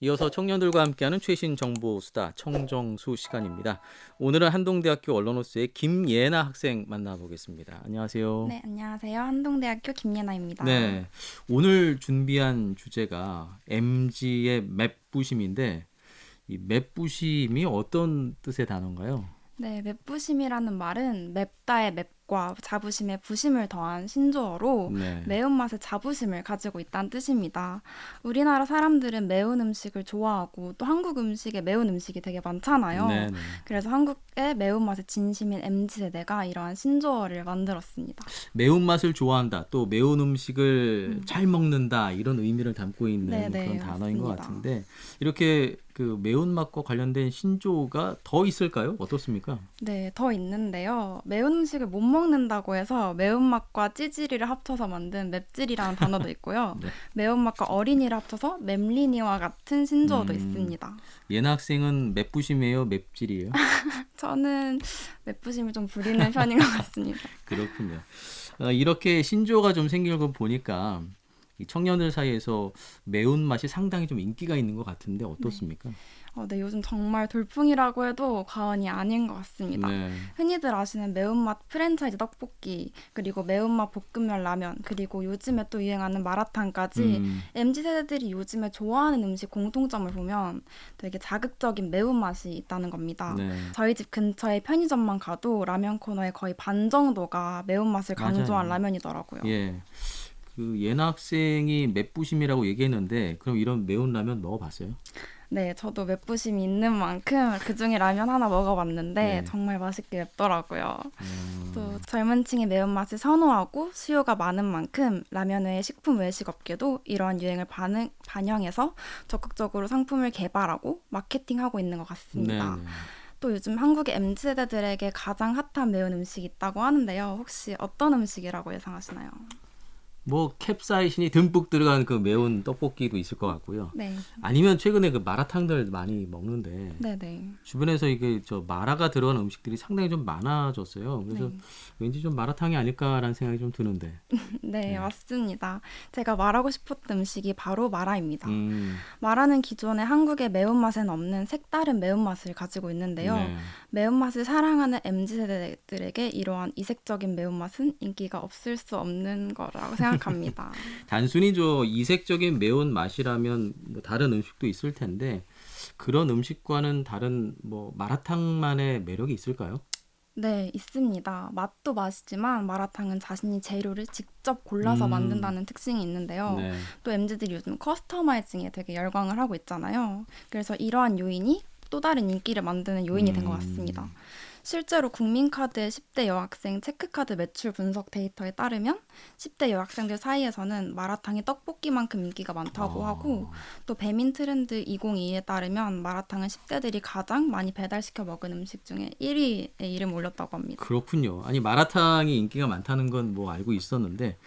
이어서 청년들과 함께하는 최신 정보 수다 청정수 시간입니다. 오늘은 한동대학교 언론노스의 김예나 학생 만나보겠습니다. 안녕하세요. 네, 안녕하세요. 한동대학교 김예나입니다. 네, 오늘 준비한 주제가 MG의 맵부심인데 이 맵부심이 어떤 뜻의 단어인가요? 네, 맵부심이라는 말은 맵다의 맵과 자부심의 부심을 더한 신조어로 네, 매운맛의 자부심을 가지고 있다는 뜻입니다. 우리나라 사람들은 매운 음식을 좋아하고 또 한국 음식에 매운 음식이 되게 많잖아요. 네, 네. 그래서 한국의 매운맛에 진심인 MZ세대가 이러한 신조어를 만들었습니다. 매운맛을 좋아한다, 또 매운 음식을 잘 먹는다 이런 의미를 담고 있는 네, 그런 네, 단어인 것 맞습니다. 같은데 이렇게 그 매운맛과 관련된 신조어가 더 있을까요? 어떻습니까? 네, 더 있는데요. 매운 음식을 못 먹는다고 해서 매운맛과 찌질이를 합쳐서 만든 맵찔이라는 단어도 있고요. 네. 매운맛과 어린이를 합쳐서 맵린이와 같은 신조어도 음, 있습니다. 예나 학생은 맵부심이에요, 맵찔이에요? 저는 맵부심을 좀 부리는 편인 것 같습니다. 그렇군요. 이렇게 신조어가 좀 생긴 걸 보니까 이 청년들 사이에서 매운맛이 상당히 좀 인기가 있는 것 같은데 네. 어떻습니까? 네, 요즘 정말 돌풍이라고 해도 과언이 아닌 것 같습니다. 네. 흔히들 아시는 매운맛 프랜차이즈 떡볶이, 그리고 매운맛 볶음면 라면, 그리고 요즘에 또 유행하는 마라탕까지 음, MZ세대들이 요즘에 좋아하는 음식 공통점을 보면 되게 자극적인 매운맛이 있다는 겁니다. 네. 저희 집 근처의 편의점만 가도 라면 코너의 거의 반 정도가 매운맛을 강조한 맞아요. 라면이더라고요. 예. 그 예나 학생이 맵부심이라고 얘기했는데 그럼 이런 매운 라면 먹어봤어요? 네, 저도 맵부심이 있는 만큼 그중에 라면 하나 먹어봤는데 네. 정말 맛있게 맵더라고요. 또 음, 젊은 층이 매운맛을 선호하고 수요가 많은 만큼 라면 외의 식품 외식 업계도 이러한 유행을 반영해서 적극적으로 상품을 개발하고 마케팅하고 있는 것 같습니다. 네네. 또 요즘 한국의 MZ세대들에게 가장 핫한 매운 음식이 있다고 하는데요. 혹시 어떤 음식이라고 예상하시나요? 뭐 캡사이신이 듬뿍 들어간 그 매운 떡볶이도 있을 것 같고요. 네, 아니면 최근에 그 마라탕들 많이 먹는데 네네. 주변에서 이게 저 마라가 들어간 음식들이 상당히 좀 많아졌어요. 그래서 네. 왠지 좀 마라탕이 아닐까라는 생각이 좀 드는데. 네, 네. 맞습니다. 제가 말하고 싶었던 음식이 바로 마라입니다. 음, 마라는 기존의 한국의 매운맛엔 없는 색다른 매운맛을 가지고 있는데요. 네. 매운맛을 사랑하는 MZ세대들에게 이러한 이색적인 매운맛은 인기가 없을 수 없는 거라고 생각합니다. 단순히 저 이색적인 매운 맛이라면 뭐 다른 음식도 있을 텐데 그런 음식과는 다른 뭐 마라탕만의 매력이 있을까요? 네, 있습니다. 맛도 맛이지만 마라탕은 자신이 재료를 직접 골라서 음, 만든다는 특징이 있는데요. 네. 또 MZ들이 요즘 커스터마이징에 되게 열광을 하고 있잖아요. 그래서 이러한 요인이 또 다른 인기를 만드는 요인이 된 것 같습니다. 음, 실제로 국민카드의 10대 여학생 체크카드 매출 분석 데이터에 따르면 10대 여학생들 사이에서는 마라탕이 떡볶이만큼 인기가 많다고 하고 아, 또 배민 트렌드 2022에 따르면 마라탕은 10대들이 가장 많이 배달시켜 먹은 음식 중에 1위에 이름 올렸다고 합니다. 그렇군요. 아니 마라탕이 인기가 많다는 건 뭐 알고 있었는데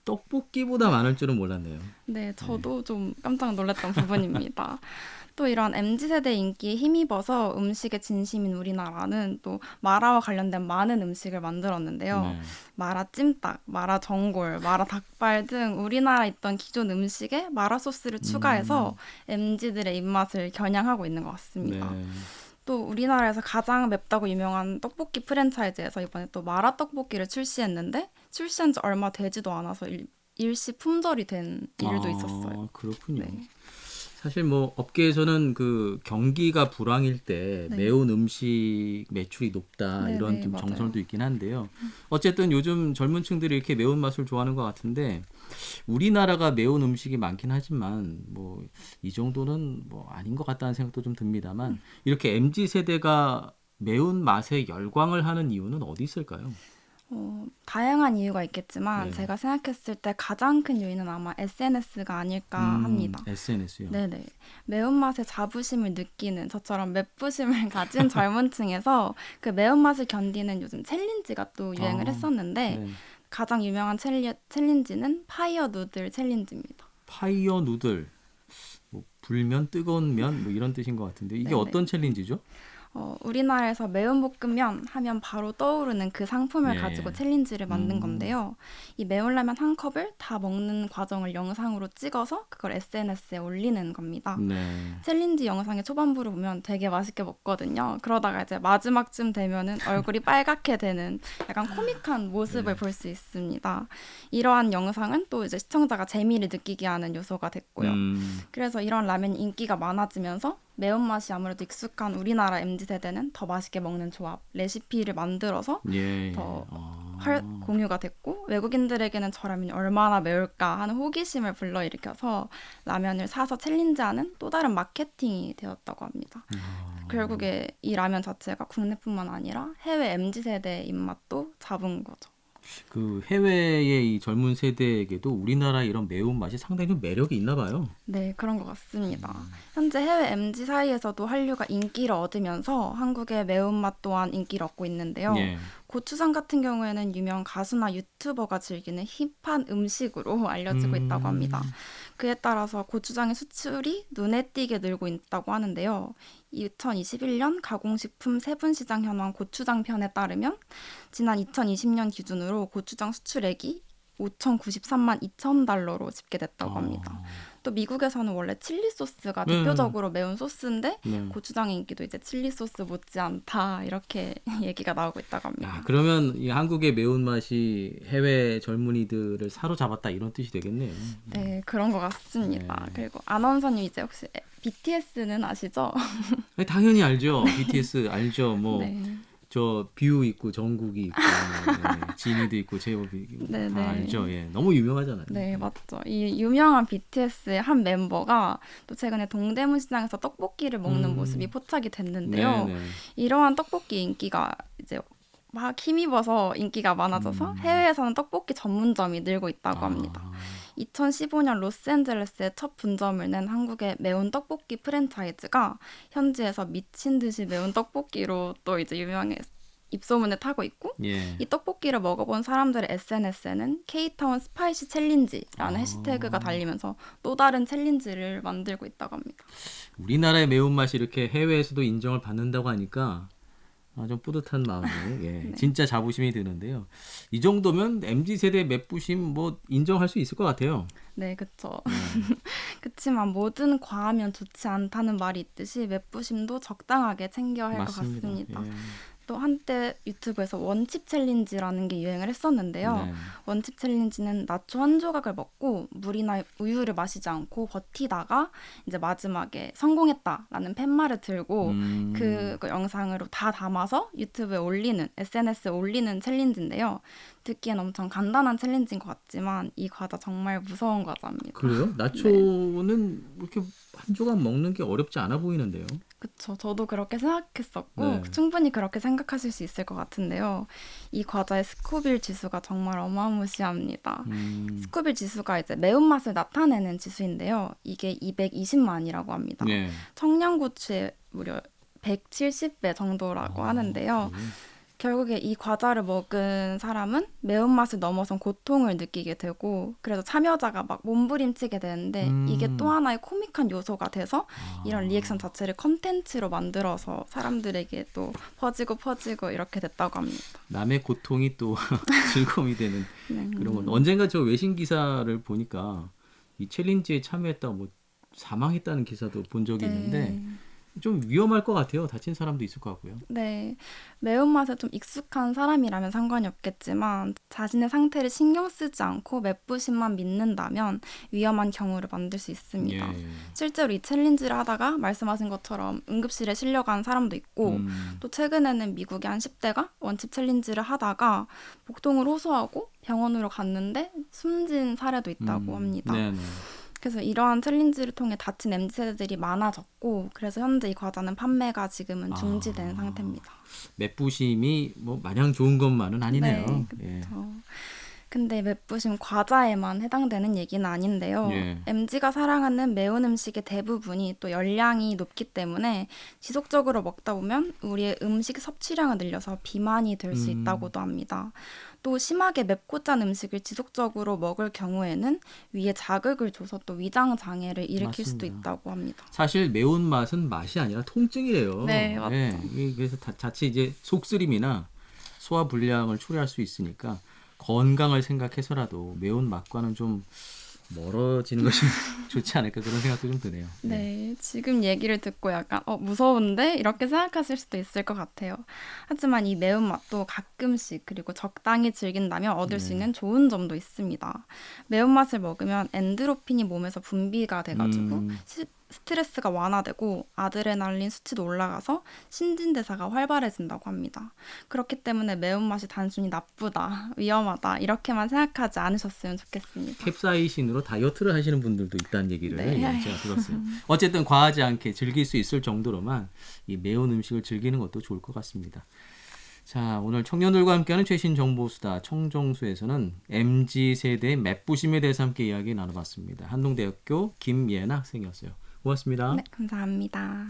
떡볶이보다 많을 줄은 몰랐네요. 네, 네. 저도 좀 깜짝 놀랐던 부분입니다. 또 이런 MZ세대 인기에 힘입어서 음식에 진심인 우리나라는 또 마라와 관련된 많은 음식을 만들었는데요. 네. 마라 찜닭, 마라 전골, 마라 닭발 등 우리나라에 있던 기존 음식에 마라 소스를 추가해서 음, MZ들의 입맛을 겨냥하고 있는 것 같습니다. 네. 또 우리나라에서 가장 맵다고 유명한 떡볶이 프랜차이즈에서 이번에 또 마라 떡볶이를 출시했는데 출시한 지 얼마 되지도 않아서 일시 품절이 된 일도 있었어요. 아, 그렇군요. 네. 사실 뭐 업계에서는 그 경기가 불황일 때 네. 매운 음식 매출이 높다 이런 네네, 좀 맞아요. 정설도 있긴 한데요. 어쨌든 요즘 젊은 층들이 이렇게 매운맛을 좋아하는 것 같은데 우리나라가 매운 음식이 많긴 하지만 뭐 이 정도는 뭐 아닌 것 같다는 생각도 좀 듭니다만 이렇게 MZ 세대가 매운 맛에 열광을 하는 이유는 어디 있을까요? 다양한 이유가 있겠지만 네. 제가 생각했을 때 가장 큰 요인은 아마 SNS가 아닐까 합니다. SNS요. 네네. 매운맛에 자부심을 느끼는 저처럼 맵부심을 가진 젊은 층에서 그 매운맛을 견디는 요즘 챌린지가 또 유행을 아, 했었는데 네. 가장 유명한 챌린지는 파이어 누들 챌린지입니다. 파이어 누들, 뭐 불면 뜨거운 면 뭐 이런 뜻인 것 같은데 이게 네네. 어떤 챌린지죠? 우리나라에서 매운 볶음면 하면 바로 떠오르는 그 상품을 예. 가지고 챌린지를 만든 건데요. 이 매운 라면 한 컵을 다 먹는 과정을 영상으로 찍어서 그걸 SNS에 올리는 겁니다. 네. 챌린지 영상의 초반부를 보면 되게 맛있게 먹거든요. 그러다가 이제 마지막쯤 되면은 얼굴이 빨갛게 되는 약간 코믹한 모습을 볼 수 있습니다. 이러한 영상은 또 이제 시청자가 재미를 느끼게 하는 요소가 됐고요. 그래서 이런 라면이 인기가 많아지면서 매운맛이 아무래도 익숙한 우리나라 MZ세대는 더 맛있게 먹는 조합, 레시피를 만들어서 예. 더 공유가 됐고 외국인들에게는 저 라면이 얼마나 매울까 하는 호기심을 불러일으켜서 라면을 사서 챌린지하는 또 다른 마케팅이 되었다고 합니다. 결국에 이 라면 자체가 국내뿐만 아니라 해외 MZ세대의 입맛도 잡은 거죠. 그 해외의 이 젊은 세대에게도 우리나라 이런 매운맛이 상당히 좀 매력이 있나 봐요. 네, 그런 것 같습니다. 현재 해외 MZ 사이에서도 한류가 인기를 얻으면서 한국의 매운맛 또한 인기를 얻고 있는데요. 예. 고추장 같은 경우에는 유명 가수나 유튜버가 즐기는 힙한 음식으로 알려지고 있다고 합니다. 그에 따라서 고추장의 수출이 눈에 띄게 늘고 있다고 하는데요. 2021년 가공식품 세분시장 현황 고추장 편에 따르면 지난 2020년 기준으로 고추장 수출액이 5,093만 2천 달러로 집계됐다고 합니다. 또 미국에서는 원래 칠리 소스가 대표적으로 매운 소스인데 네. 고추장의 인기도 이제 칠리 소스 못지않다 이렇게 얘기가 나오고 있다고 합니다. 아, 그러면 이 한국의 매운맛이 해외 젊은이들을 사로잡았다 이런 뜻이 되겠네요. 네, 그런 것 같습니다. 네. 그리고 아나운서님 이제 혹시 BTS는 아시죠? 아니, 당연히 알죠. BTS 알죠. 뭐 저 네. 뷰 있고 정국이 있고 네, 지니도 있고 제이홉이 있고 네, 다 네. 알죠. 예, 너무 유명하잖아요. 네, 맞죠. 이 유명한 BTS의 한 멤버가 또 최근에 동대문 시장에서 떡볶이를 먹는 모습이 포착이 됐는데요. 네, 네. 이러한 떡볶이 인기가 이제 막 힘입어서 인기가 많아져서 해외에서는 떡볶이 전문점이 늘고 있다고 합니다. 2015년 로스앤젤레스에 첫 분점을 낸 한국의 매운 떡볶이 프랜차이즈가 현지에서 미친 듯이 매운 떡볶이로 또 이제 유명해 입소문을 타고 있고 예. 이 떡볶이를 먹어본 사람들의 SNS에는 K타운 스파이시 챌린지라는 해시태그가 달리면서 또 다른 챌린지를 만들고 있다고 합니다. 우리나라의 매운맛이 이렇게 해외에서도 인정을 받는다고 하니까 좀 뿌듯한 마음이 예, 진짜 자부심이 드는데요. 이 정도면 MZ세대 맵부심 뭐 인정할 수 있을 것 같아요. 네, 그렇죠. 그렇지만 뭐든 과하면 좋지 않다는 말이 있듯이 맵부심도 적당하게 챙겨야 할 것 맞습니다. 같습니다. 예. 또 한때 유튜브에서 원칩 챌린지라는 게 유행을 했었는데요. 네. 원칩 챌린지는 나초 한 조각을 먹고 물이나 우유를 마시지 않고 버티다가 이제 마지막에 성공했다라는 팻말을 들고 그 영상으로 다 담아서 유튜브에 올리는, SNS에 올리는 챌린지인데요. 듣기엔 엄청 간단한 챌린지인 것 같지만 이 과자 정말 무서운 과자입니다. 그래요? 나초는 이렇게 한 조각 먹는 게 어렵지 않아 보이는데요. 그쵸. 저도 그렇게 생각했었고 네. 충분히 그렇게 생각하실 수 있을 것 같은데요. 이 과자의 스코빌 지수가 정말 어마무시합니다. 스코빌 지수가 이제 매운맛을 나타내는 지수인데요. 이게 220만이라고 합니다. 네. 청양고추의 무려 170배 정도라고 하는데요. 결국에 이 과자를 먹은 사람은 매운맛을 넘어선 고통을 느끼게 되고 그래서 참여자가 막 몸부림치게 되는데 이게 또 하나의 코믹한 요소가 돼서 이런 리액션 자체를 컨텐츠로 만들어서 사람들에게 또 퍼지고 이렇게 됐다고 합니다. 남의 고통이 또 즐거움이 되는 네. 그런 건 언젠가 저 외신 기사를 보니까 이 챌린지에 참여했다가 뭐 사망했다는 기사도 본 적이 있는데 좀 위험할 것 같아요. 다친 사람도 있을 것 같고요. 네, 매운맛에 좀 익숙한 사람이라면 상관이 없겠지만 자신의 상태를 신경 쓰지 않고 맵부심만 믿는다면 위험한 경우를 만들 수 있습니다. 예. 실제로 이 챌린지를 하다가 말씀하신 것처럼 응급실에 실려간 사람도 있고 또 최근에는 미국의 한 10대가 원칩 챌린지를 하다가 복통을 호소하고 병원으로 갔는데 숨진 사례도 있다고 합니다. 네네. 그래서 이러한 챌린지를 통해 다친 MZ세대들이 많아졌고 그래서 현재 이 과자는 판매가 지금은 중지된 상태입니다. 맵부심이 뭐 마냥 좋은 것만은 아니네요. 네, 예. 그렇죠. 근데 맵부심 과자에만 해당되는 얘기는 아닌데요. 예. MZ가 사랑하는 매운 음식의 대부분이 또 열량이 높기 때문에 지속적으로 먹다 보면 우리의 음식 섭취량을 늘려서 비만이 될 수 있다고도 합니다. 또 심하게 맵고 짠 음식을 지속적으로 먹을 경우에는 위에 자극을 줘서 또 위장 장애를 일으킬 수도 맞습니다. 있다고 합니다. 사실 매운맛은 맛이 아니라 통증이래요. 네, 맞죠. 그래서 자칫 이제 속쓰림이나 소화 불량을 초래할 수 있으니까 건강을 생각해서라도 매운 맛과는 좀 멀어지는 것이 좋지 않을까 그런 생각도 좀 드네요. 네, 지금 얘기를 듣고 약간 무서운데? 이렇게 생각하실 수도 있을 것 같아요. 하지만 이 매운맛도 가끔씩 그리고 적당히 즐긴다면 얻을 수 있는 좋은 점도 있습니다. 매운맛을 먹으면 엔드로핀이 몸에서 분비가 돼가지고 음. 스트레스가 완화되고 아드레날린 수치도 올라가서 신진대사가 활발해진다고 합니다. 그렇기 때문에 매운맛이 단순히 나쁘다, 위험하다 이렇게만 생각하지 않으셨으면 좋겠습니다. 캡사이신으로 다이어트를 하시는 분들도 있다는 얘기를 네. 제가 들었어요. 어쨌든 과하지 않게 즐길 수 있을 정도로만 이 매운 음식을 즐기는 것도 좋을 것 같습니다. 자, 오늘 청년들과 함께하는 최신 정보수다 청정수에서는 MZ세대의 맵부심에 대해서 함께 이야기 나눠봤습니다. 한동대학교 김예나 학생이었어요. 고맙습니다. 네, 감사합니다.